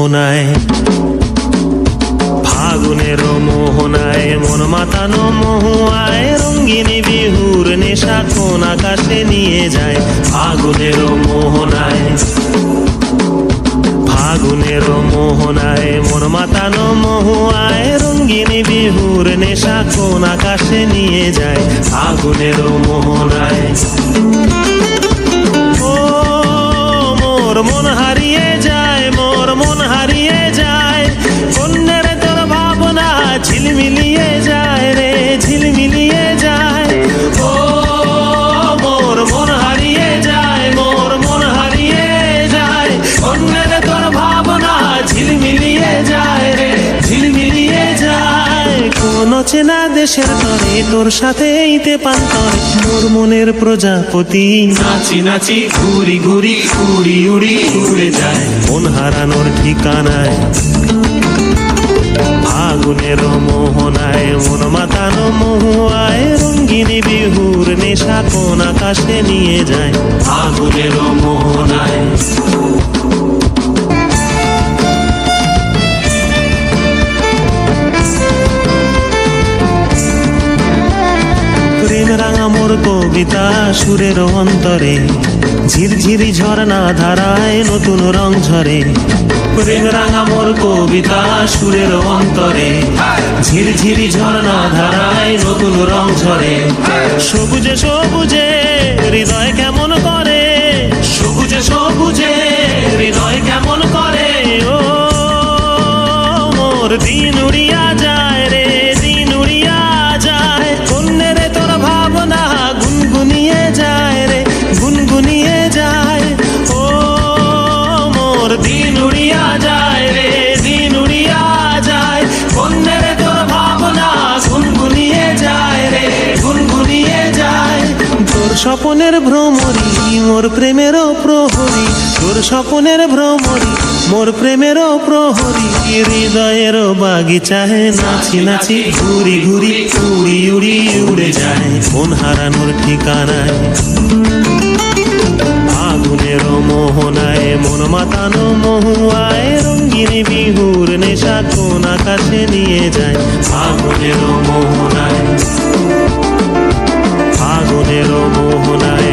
মোহনায়, ফাগুনের মোহনায় মন মাতানো মহুয়ায় রঙ্গিনী বিহুর নেশা কোন আকাশে নিয়ে যায়। ফাগুনের মোহনায়, ফাগুনের মোহনায় মন মাতানো মহুয়ায় রঙ্গিনী বিহুর নেশা কোন আকাশে নিয়ে যায়। ফাগুনের মোহনায় ও মোর মন হারিয়ে যায়, মোর মন হারিয়ে যায়, কন্যের তোর ভাবনা ঝিলমিলিয়ে যায় রে, ঝিলমিলিয়ে যায়। ও মোর মন হারিয়ে যায়, মোর মন হারিয়ে যায়, কন্যের তোর ভাবনা ঝিলমিলিয়ে যায় রে, ঝিলমিলিয়ে যায়। কোন চেনা দেশের তরে তোর সাথে ইতে পান্তরে মোর মনের প্রজাপতি নাচি নাচি ঘুরি ঘুরি উড়ি উড়ি উড়ে যায় মন হারানোর ঠিকানায়। ফাগুনের মোহনায় মন মাতানো মহুয়ায় রঙ্গিনী বিহুর নেশা কোন আকাশে নিয়ে যায়। ফাগুনের মোহনায় প্রেম রাঙা মোর কবিতা সুরের অন্তরে ঝিরঝিরি ঝর্ণা ধারায় নতুন রং ঝরে। প্রেম রাঙা মোর কবিতা সুরের অন্তরে ঝিরঝিরি ঝর্ণা ধারায় নতুন রং ঝরে। সবুজে সবুজে হৃদয় কেমন করে, সবুজে সবুজে হৃদয় কেমন করে। ও মোর দিন উড়িয়া যায় রে, দিন উড়িয়া যায়, কন্যের তোর ভাবনা গুনগুনিয়ে যায় রে, গুনগুনিয়ে যায়। ও মোর দিন উড়িয়া যায় রে, দিন উড়িয়া যায়, কন্যের তোর ভাবনা গুনগুনিয়ে যায় রে, গুনগুনিয়ে যায়। তোর স্বপনের ভ্রমরি মোর প্রেমেরও প্রহরী, তোর স্বপনের ভ্রমরি মোর প্রেমেরও প্রহরী। হৃদয়ের বাগিচায় নাচি নাচি ঘুরি ঘুরি উড়ি উড়ি উড়ে যায় মন হারানোর ঠিকানায়। ফাগুনের মোহনায় মন মাতানো মহুয়ায় রঙ্গিনী বিহুর নেশা কোন আকাশে নিয়ে যায়। ফাগুনের মোহনায়, ফাগুনের মোহনায়